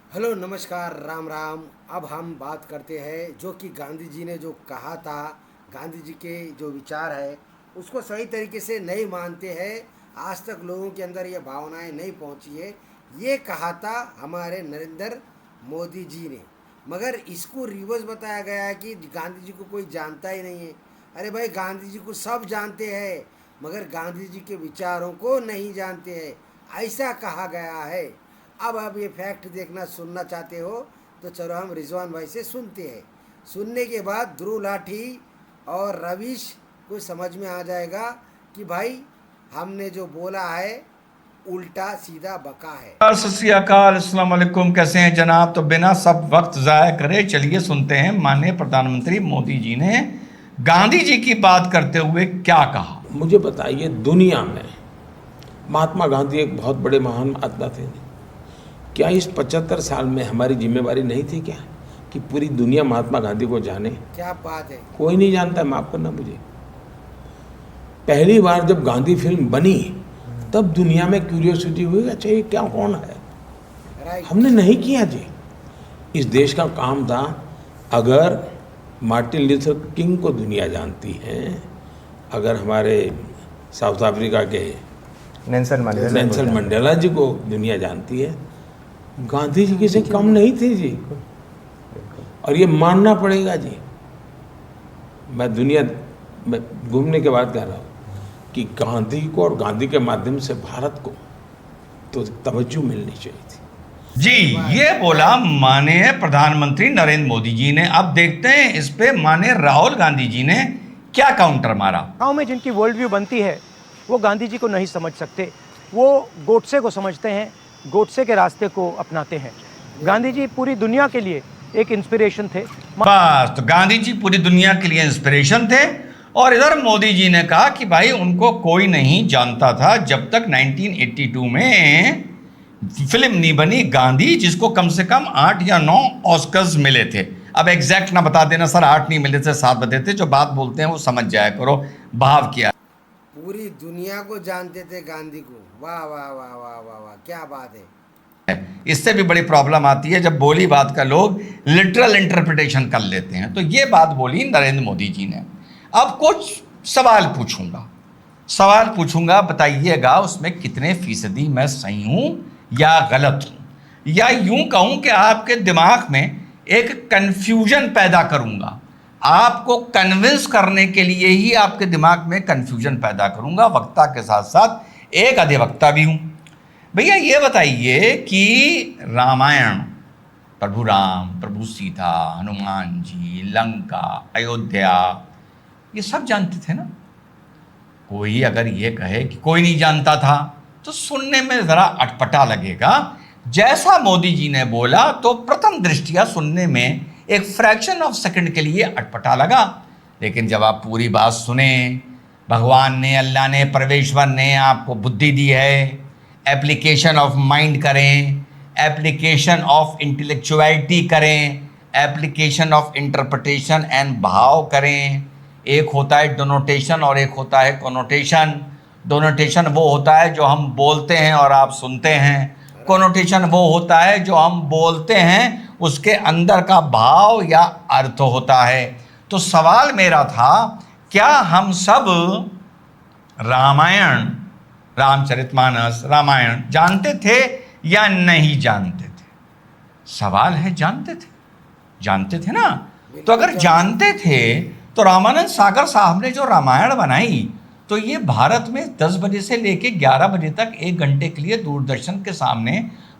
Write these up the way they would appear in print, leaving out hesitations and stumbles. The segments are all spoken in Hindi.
हेलो नमस्कार राम राम। अब हम बात करते हैं जो कि गांधी जी ने जो कहा था। गांधी जी के जो विचार है उसको सही तरीके से नहीं मानते हैं। आज तक लोगों के अंदर ये भावनाएं नहीं पहुंची है। ये कहा था हमारे नरेंद्र मोदी जी ने, मगर इसको रिवर्स बताया गया है कि गांधी जी को कोई जानता ही नहीं है। अरे भाई, गांधी जी को सब जानते हैं मगर गांधी जी के विचारों को नहीं जानते हैं, ऐसा कहा गया है। अब आप ये फैक्ट देखना सुनना चाहते हो तो चलो हम रिजवान भाई से सुनते हैं। सुनने के बाद ध्रुव लाठी और रविश को समझ में आ जाएगा कि भाई हमने जो बोला है उल्टा सीधा बका है। सत श्री अकाल, अस्सलाम वालेकुम। कैसे हैं जनाब? तो बिना सब वक्त ज़ाया करे चलिए सुनते हैं माननीय प्रधानमंत्री मोदी जी ने गांधी जी की बात करते हुए क्या कहा। मुझे बताइए, दुनिया में महात्मा गांधी एक बहुत बड़े महान महात्मा थे। क्या इस 75 साल में हमारी जिम्मेवारी नहीं थी क्या कि पूरी दुनिया महात्मा गांधी को जाने? क्या बात है। कोई नहीं जानता, माफ करना मुझे। पहली बार जब गांधी फिल्म बनी तब दुनिया में क्यूरियोसिटी हुई, अच्छा ये क्या, कौन है? राइट। हमने नहीं किया जी। इस देश का काम था, अगर मार्टिन लूथर किंग को दुनिया जानती है, अगर हमारे साउथ अफ्रीका के नेल्सन मंडेला जी को दुनिया जानती है, गांधी जी किसी कम नहीं थे जी। और ये मानना पड़ेगा जी। मैं दुनिया में घूमने के बाद कह रहा हूँ कि गांधी को और गांधी के माध्यम से भारत को तो तवज्जो मिलनी चाहिए थी। जी, ये बोला माननीय प्रधानमंत्री नरेंद्र मोदी जी ने। अब देखते हैं इस पे माननीय राहुल गांधी जी ने क्या काउंटर मारा। गाँव में जिनकी वर्ल्ड व्यू बनती है वो गांधी जी को नहीं समझ सकते, वो गोडसे को समझते हैं, गोडसे के रास्ते को अपनाते हैं। गांधी जी पूरी दुनिया के लिए एक इंस्पिरेशन थे। बस, तो गांधी जी पूरी दुनिया के लिए इंस्पिरेशन थे। और इधर मोदी जी ने कहा कि भाई उनको कोई नहीं जानता था जब तक 1982 में फिल्म नहीं बनी गांधी, जिसको कम से कम 8 या 9 ऑस्कर्स मिले थे। अब एग्जैक्ट ना बता देना सर, 8 नहीं मिले थे, 7 बते थे। जो बात बोलते हैं वो समझ जाया करो, भाव किया। पूरी दुनिया को जानते थे गांधी को। वाह वाह वाह वाह वाह वाह, क्या बात है। इससे भी बड़ी प्रॉब्लम आती है जब बोली बात का लोग लिटरल इंटरप्रिटेशन कर लेते हैं। तो ये बात बोली नरेंद्र मोदी जी ने। अब कुछ सवाल पूछूंगा, बताइएगा उसमें कितने फीसदी मैं सही हूं या गलत हूं, या यूं कहूं कि आपके दिमाग में एक कंफ्यूजन पैदा करूंगा। आपको कन्विंस करने के लिए ही आपके दिमाग में कंफ्यूजन पैदा करूंगा। वक्ता के साथ साथ एक अधिवक्ता भी हूं। भैया ये बताइए कि रामायण, प्रभु राम, प्रभु सीता, हनुमान जी, लंका, अयोध्या, ये सब जानते थे ना। कोई अगर ये कहे कि कोई नहीं जानता था तो सुनने में ज़रा अटपटा लगेगा। जैसा मोदी जी ने बोला तो प्रथम दृष्टिया सुनने में एक फ्रैक्शन ऑफ सेकंड के लिए अटपटा लगा, लेकिन जब आप पूरी बात सुने, भगवान ने, अल्लाह ने, परमेश्वर ने आपको बुद्धि दी है। एप्लीकेशन ऑफ माइंड करें, एप्लीकेशन ऑफ इंटेलेक्चुअलिटी करें, एप्लीकेशन ऑफ इंटरप्रिटेशन एंड भाव करें। एक होता है डोनोटेशन और एक होता है कोनोटेशन। डोनोटेशन वो होता है जो हम बोलते हैं और आप सुनते हैं। कोनोटेशन वो होता है जो हम बोलते हैं उसके अंदर का भाव या अर्थ होता है। तो सवाल मेरा था, क्या हम सब रामायण, रामचरितमानस, रामायण जानते थे या नहीं जानते थे? सवाल है, जानते थे ना। तो अगर जानते थे तो रामानंद सागर साहब ने जो रामायण बनाई, तो ये भारत में 10 बजे से लेके 11 बजे तक 1 घंटे के लिए दूरदर्शन के सामने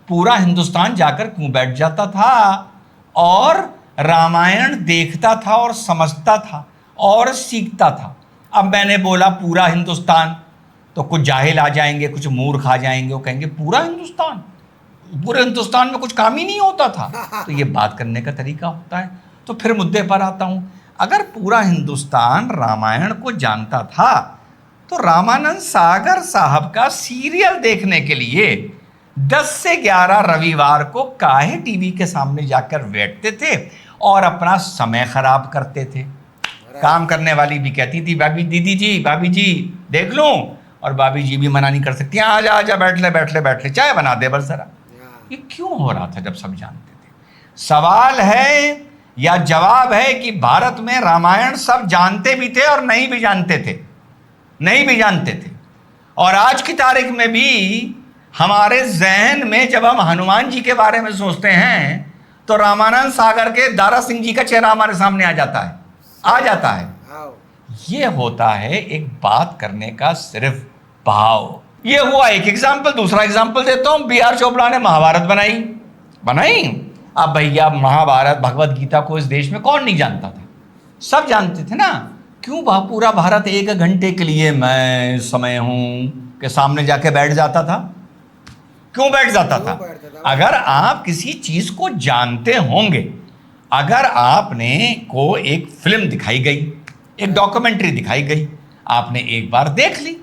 पूरा हिंदुस्तान जाकर क्यों बैठ जाता था और रामायण देखता था और समझता था और सीखता था। अब मैंने बोला पूरा हिंदुस्तान, तो कुछ जाहिल आ जाएंगे, कुछ मूर्ख आ जाएंगे, वो कहेंगे पूरा हिंदुस्तान, पूरे हिंदुस्तान में कुछ काम ही नहीं होता था। तो ये बात करने का तरीका होता है। तो फिर मुद्दे पर आता हूँ। अगर पूरा हिंदुस्तान रामायण को जानता था तो रामानंद सागर साहब का सीरियल देखने के लिए 10 से 11 रविवार को काहे टीवी के सामने जाकर बैठते थे और अपना समय खराब करते थे। काम करने वाली भी कहती थी, भाभी, दीदी जी, भाभी जी देख लूं, और भाभी जी भी मना नहीं कर सकती, आजा आजा बैठ ले, चाय बना दे बस जरा। ये क्यों हो रहा था जब सब जानते थे? सवाल है या जवाब है कि भारत में रामायण सब जानते भी थे और नहीं भी जानते थे, नहीं भी जानते थे। और आज की तारीख में भी हमारे जहन में जब हम हनुमान जी के बारे में सोचते हैं तो रामानंद सागर के दारा सिंह जी का चेहरा हमारे सामने आ जाता है, आ जाता है। आओ। ये होता है एक बात करने का सिर्फ भाव। ये हुआ एक एग्जाम्पल। दूसरा एग्जाम्पल देता हूं, बी आर चोपड़ा ने महाभारत बनाई। अब भैया महाभारत भगवत गीता को इस देश में कौन नहीं जानता था? सब जानते थे ना। क्यों पूरा भारत 1 घंटे के लिए मैं समय हूं के सामने जाके बैठ जाता था? क्यों बैठ जाता था? अगर आप किसी चीज को जानते होंगे, अगर आपने को एक फिल्म दिखाई गई, एक डॉक्यूमेंट्री दिखाई गई, आपने एक बार देख ली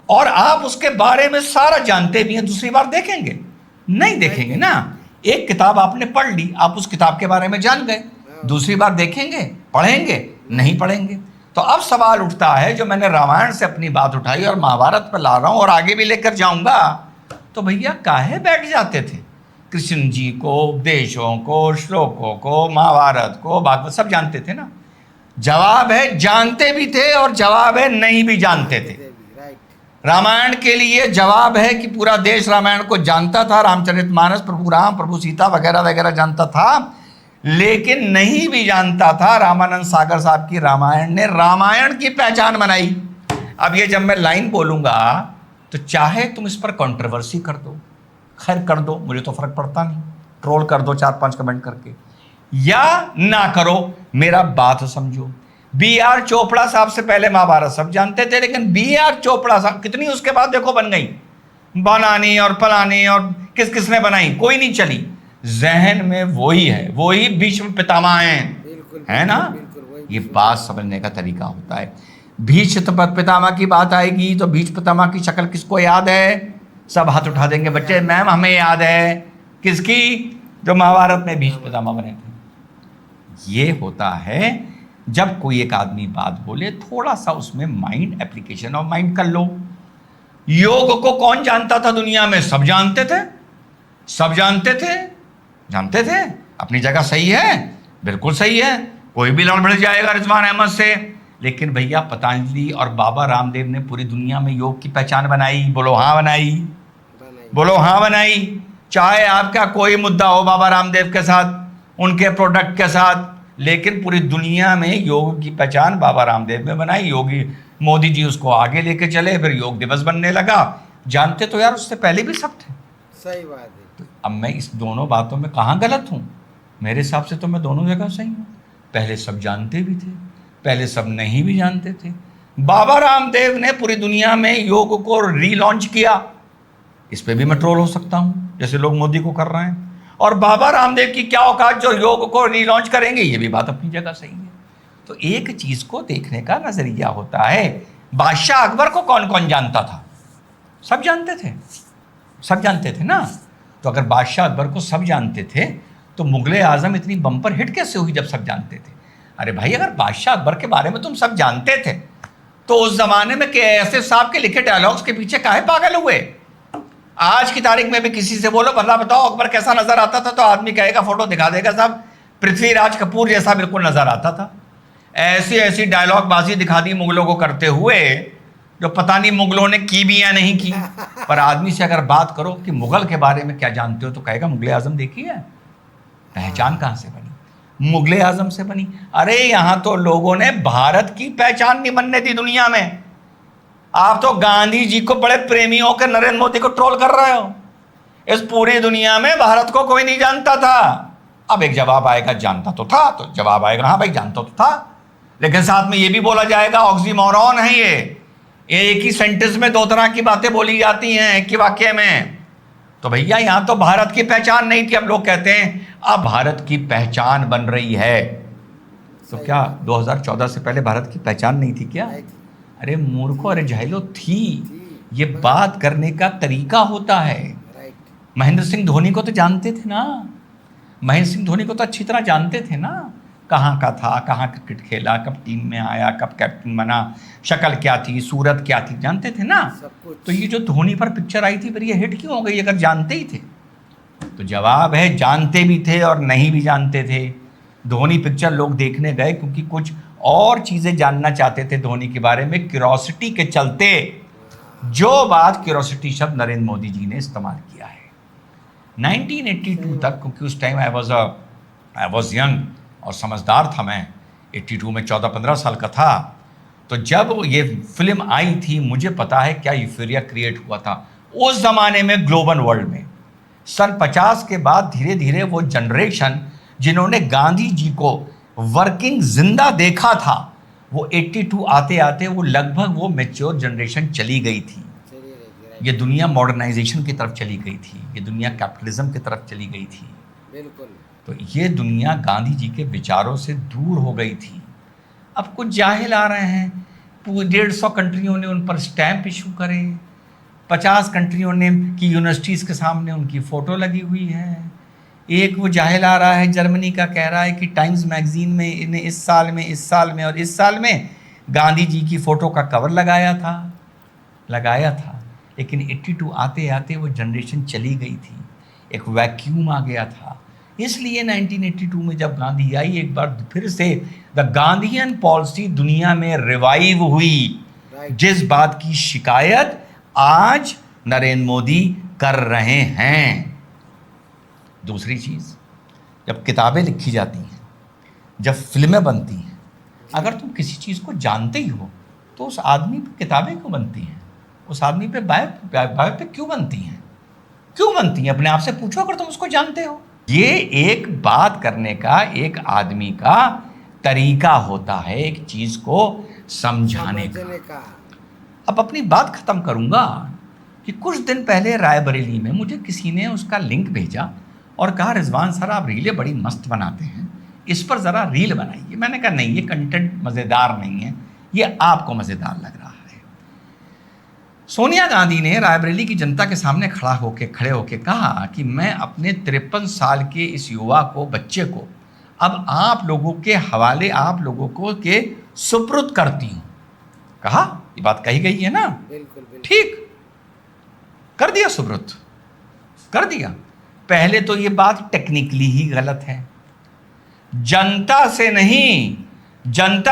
और आप उसके बारे में सारा जानते भी हैं, दूसरी बार देखेंगे? नहीं देखेंगे ना। एक किताब आपने पढ़ ली, आप उस किताब के बारे में जान गए, दूसरी बार देखेंगे, पढ़ेंगे? नहीं पढ़ेंगे। तो अब सवाल उठता है, जो मैंने रामायण से अपनी बात उठाई और महाभारत पर ला रहा हूं और आगे भी लेकर जाऊंगा, तो भैया काहे बैठ जाते थे? कृष्ण जी को, उपदेशों को, श्लोकों को, महाभारत को, भागवत सब जानते थे ना। जवाब है जानते भी थे और जवाब है नहीं भी जानते थे। रामायण के लिए जवाब है कि पूरा देश रामायण को जानता था, रामचरितमानस, प्रभु राम, प्रभु सीता वगैरह वगैरह जानता था, लेकिन नहीं भी जानता था रामानंद सागर साहब की रामायण ने रामायण की पहचान बनाई। अब ये जब मैं लाइन बोलूंगा तो चाहे तुम इस पर कंट्रोवर्सी कर दो, खैर कर दो, मुझे तो फर्क पड़ता नहीं, ट्रोल कर दो 4-5 कमेंट करके, या ना करो, मेरा बात समझो। बी आर चोपड़ा साहब से पहले महाभारत सब जानते थे, लेकिन बी आर चोपड़ा साहब कितनी उसके बाद देखो बन गई, बनानी और फलानी और किस किसने बनाई, कोई नहीं चली। जहन में वही है, वही भीष्म पितामह है ना। ये बात समझने का तरीका होता है। भीष्म पितामह की बात आएगी तो भीष्म पितामह की शक्ल किसको याद है? सब हाथ उठा देंगे बच्चे, मैम हमें याद है। किसकी? जो महाभारत में भीष्म पितामह बने थे। ये होता है जब कोई एक आदमी बात बोले, थोड़ा सा उसमें माइंड, एप्लीकेशन ऑफ माइंड कर लो। योग को कौन जानता था दुनिया में? सब जानते थे, सब जानते थे, जानते थे। अपनी जगह सही है, बिल्कुल सही है, कोई भी लड़ भिड़ जाएगा रिजवान अहमद से। लेकिन भैया पतंजलि और बाबा रामदेव ने पूरी दुनिया में योग की पहचान बनाई। बोलो हाँ बनाई, बोलो हाँ बनाई। चाहे आपका कोई मुद्दा हो बाबा रामदेव के साथ, उनके प्रोडक्ट के साथ, लेकिन पूरी दुनिया में योग की पहचान बाबा रामदेव ने बनाई। योगी मोदी जी उसको आगे लेके चले, फिर योग दिवस बनने लगा। जानते तो यार उससे पहले भी सब थे। सही बात है। तो अब मैं इस दोनों बातों में कहाँ गलत हूँ? मेरे हिसाब से तो मैं दोनों जगह सही हूँ। पहले सब जानते भी थे, पहले सब नहीं भी जानते थे। बाबा रामदेव ने पूरी दुनिया में योग को रीलॉन्च किया। इस पे भी मैं ट्रोल हो सकता हूँ, जैसे लोग मोदी को कर रहे हैं। और बाबा रामदेव की क्या औकात जो योग को रीलॉन्च करेंगे, ये भी बात अपनी जगह सही है। तो एक चीज को देखने का नजरिया होता है। बादशाह अकबर को कौन कौन जानता था? सब जानते थे, सब जानते थे ना। तो अगर बादशाह अकबर को सब जानते थे तो मुगले आजम इतनी बम्पर हिट कैसे हुई जब सब जानते थे? अरे भाई, अगर बादशाह अकबर के बारे में तुम सब जानते थे तो उस जमाने में ऐसे साहब के लिखे डायलॉग्स के पीछे काहे पागल हुए? आज की तारीख में भी किसी से बोलो भला बताओ अकबर कैसा नजर आता था, तो आदमी कहेगा, फोटो दिखा देगा, साहब पृथ्वीराज कपूर जैसा बिल्कुल नजर आता था। ऐसी ऐसी डायलॉग बाजी दिखा दी मुगलों को करते हुए, जो पता नहीं मुगलों ने की भी या नहीं की। पर आदमी से अगर बात करो कि मुगल के बारे में क्या जानते हो, तो कहेगा मुगले आजम देखी है। पहचान कहाँ से बनी? मुगले आजम से बनी। अरे यहाँ तो लोगों ने भारत की पहचान नहीं बनने दी दुनिया में। आप तो गांधी जी को बड़े प्रेमी होकर नरेंद्र मोदी को ट्रोल कर रहे हो। इस पूरी दुनिया में भारत को कोई नहीं जानता था। अब एक जवाब आएगा जानता तो था, तो जवाब आएगा हाँ भाई जानता तो था, लेकिन साथ में ये भी बोला जाएगा ऑक्सीमोरॉन है ये एक ही सेंटेंस में दो तरह की बातें बोली जाती हैं एक ही वाक्य में। तो भैया यहाँ तो भारत की पहचान नहीं थी, अब लोग कहते हैं अब भारत की पहचान बन रही है। तो क्या 2014 से पहले भारत की पहचान नहीं थी क्या? अरे मूर्खों, अरे जहलो थी। ये बात करने का तरीका होता है। महेंद्र सिंह धोनी को तो जानते थे ना, महेंद्र सिंह धोनी को तो अच्छी तरह जानते थे ना, कहाँ का था, कहाँ क्रिकेट खेला, कब टीम में आया, कब कैप्टन बना, शक्ल क्या थी, सूरत क्या थी, जानते थे ना। तो ये जो धोनी पर पिक्चर आई थी फिर ये हिट क्यों हो गई अगर जानते ही थे? तो जवाब है जानते भी थे और नहीं भी जानते थे। धोनी पिक्चर लोग देखने गए क्योंकि कुछ और चीज़ें जानना चाहते थे धोनी के बारे में, क्यूरोसिटी के चलते। जो बात क्यूरोसिटी शब्द नरेंद्र मोदी जी ने इस्तेमाल किया है 1982 तक, क्योंकि उस टाइम आई वॉज यंग और समझदार था मैं। 82 में 14-15 साल का था। तो जब ये फिल्म आई थी मुझे पता है क्या यूफोरिया क्रिएट हुआ था उस ज़माने में ग्लोबल वर्ल्ड में। सन 50 के बाद धीरे धीरे वो जनरेशन जिन्होंने गांधी जी को वर्किंग जिंदा देखा था, वो 82 आते आते वो लगभग वो मैच्योर जनरेशन चली गई थी। ये दुनिया मॉडर्नाइजेशन की तरफ चली गई थी, ये दुनिया कैपिटलिज्म की तरफ चली गई थी। बिल्कुल। तो ये दुनिया गांधी जी के विचारों से दूर हो गई थी। अब कुछ जाहिल आ रहे हैं, 150 कंट्रियों ने उन पर स्टैंप इशू करे, 50 कंट्रियों ने की यूनिवर्सिटीज़ के सामने उनकी फ़ोटो लगी हुई है। एक वो जाहिल आ रहा है जर्मनी का, कह रहा है कि टाइम्स मैगज़ीन में इन्हें इस साल में और इस साल में गांधी जी की फ़ोटो का कवर लगाया था। लेकिन 82 आते आते वो जनरेशन चली गई थी, एक वैक्यूम आ गया था। इसलिए 1982 में जब गांधी आई, एक बार फिर से द गांधीयन पॉलिसी दुनिया में रिवाइव हुई, जिस बात की शिकायत आज नरेंद्र मोदी कर रहे हैं। दूसरी चीज़, जब किताबें लिखी जाती हैं, जब फिल्में बनती हैं, अगर तुम किसी चीज़ को जानते ही हो तो उस आदमी पर किताबें क्यों बनती हैं, उस आदमी पे बायोपिक क्यों बनती हैं? अपने आप से पूछो अगर तुम उसको जानते हो। ये एक बात करने का एक आदमी का तरीका होता है, एक चीज़ को समझाने का। अब अपनी बात ख़त्म करूँगा कि कुछ दिन पहले रायबरेली में मुझे किसी ने उसका लिंक भेजा और कहा रिजवान सर आप रीलें बड़ी मस्त बनाते हैं, इस पर ज़रा रील बनाइए। मैंने कहा नहीं, ये कंटेंट मज़ेदार नहीं है, ये आपको मज़ेदार लग रहा है। सोनिया गांधी ने रायबरेली की जनता के सामने खड़े होके कहा कि मैं अपने 53 साल के इस युवा को, बच्चे को अब आप लोगों के हवाले, आप लोगों को के सुपुर्द करती हूँ। कहा, ये बात कही गई है ना? बिल्कुल। ठीक, कर दिया, सुपुर्द कर दिया। पहले तो ये बात टेक्निकली ही गलत है। जनता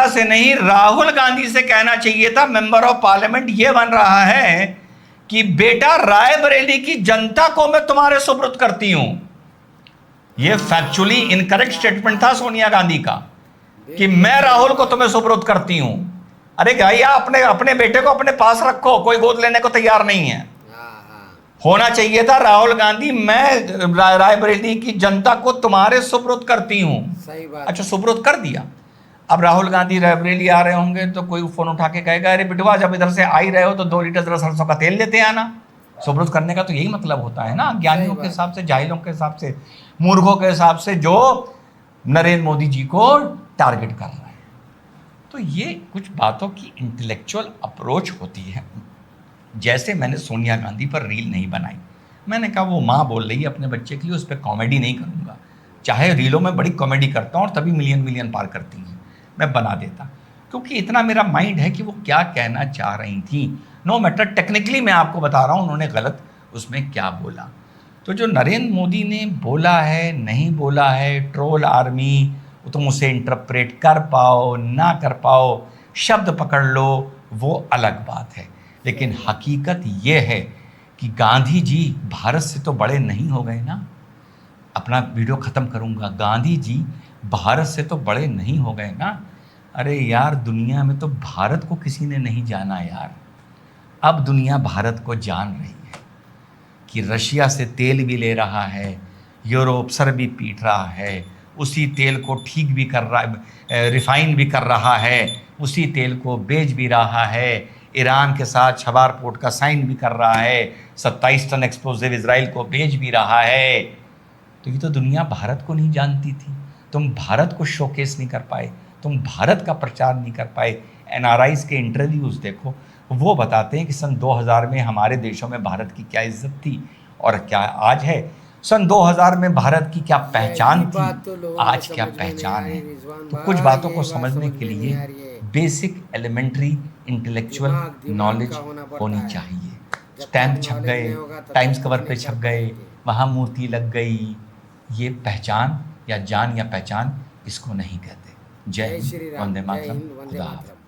से नहीं राहुल गांधी से कहना चाहिए था, मेंबर ऑफ पार्लियामेंट ये बन रहा है कि बेटा रायबरेली की जनता को मैं तुम्हारे सुपुर्द करती हूं। ये फैक्चुअली इनकरेक्ट स्टेटमेंट था सोनिया गांधी का कि मैं राहुल को तुम्हें सुपुर्द करती हूं। अरे भैया अपने बेटे को अपने पास रखो, कोई गोद लेने को तैयार नहीं है। होना चाहिए था राहुल गांधी मैं रायबरेली की जनता को तुम्हारे सुपुर्द करती हूं। सही बात। अच्छा, सुपुर्द कर दिया। अब राहुल गांधी रायबरेली आ रहे होंगे तो कोई फोन उठा के कहेगा अरे बिटवा जब इधर से आ ही रहे हो तो 2 लीटर जरा सरसों का तेल लेते आना। सुपुर्द करने का तो यही मतलब होता है ना, ज्ञानियों के हिसाब से, जाहिलों के हिसाब से, मूर्खों के हिसाब से, जो नरेंद्र मोदी जी को टारगेट कर रहा है। तो ये कुछ बातों की इंटेलेक्चुअल अप्रोच होती है। जैसे मैंने सोनिया गांधी पर रील नहीं बनाई, मैंने कहा वो माँ बोल रही है अपने बच्चे के लिए, उस पर कॉमेडी नहीं करूँगा। चाहे रीलों में बड़ी कॉमेडी करता हूँ और तभी मिलियन पार करती हैं, मैं बना देता, क्योंकि इतना मेरा माइंड है कि वो क्या कहना चाह रही थी। नो मैटर टेक्निकली मैं आपको बता रहा हूँ उन्होंने गलत उसमें क्या बोला। तो जो नरेंद्र मोदी ने बोला है, नहीं बोला है, ट्रोल आर्मी, तुम उसे इंटरप्रेट कर पाओ ना कर पाओ, शब्द पकड़ लो, वो अलग बात है। लेकिन हकीकत ये है कि गांधी जी भारत से तो बड़े नहीं हो गए ना। अपना वीडियो ख़त्म करूँगा, गांधी जी भारत से तो बड़े नहीं हो गए ना। अरे यार, दुनिया में तो भारत को किसी ने नहीं जाना यार। अब दुनिया भारत को जान रही है कि रशिया से तेल भी ले रहा है, यूरोप सर भी पीट रहा है, उसी तेल को ठीक भी कर रहा है, रिफाइन भी कर रहा है, उसी तेल को बेच भी रहा है, ईरान के साथ छबार पोर्ट का साइन भी कर रहा है, 27 टन एक्सप्लोजिव इजराइल को बेच भी रहा है। तो ये तो दुनिया भारत को नहीं जानती थी। तुम भारत को शोकेस नहीं कर पाए, तुम भारत का प्रचार नहीं कर पाए। NRIs के इंटरव्यूज़ देखो, वो बताते हैं कि सन 2000 में हमारे देशों में भारत की क्या इज्जत थी और क्या आज है। सन 2000 में भारत की क्या पहचान थी, आज क्या पहचान है। तो कुछ बातों को समझने के लिए बेसिक एलिमेंट्री इंटेलेक्चुअल नॉलेज होनी चाहिए। स्टैम्प छप गए, टाइम्स कवर पे छप गए, वहाँ मूर्ति लग गई, ये पहचान या जान या पहचान इसको नहीं कहते। जय जय हिंद, श्री राम, वंदे जय मातरम, हिंद, वंदे खुदा हाफिज। मातरम।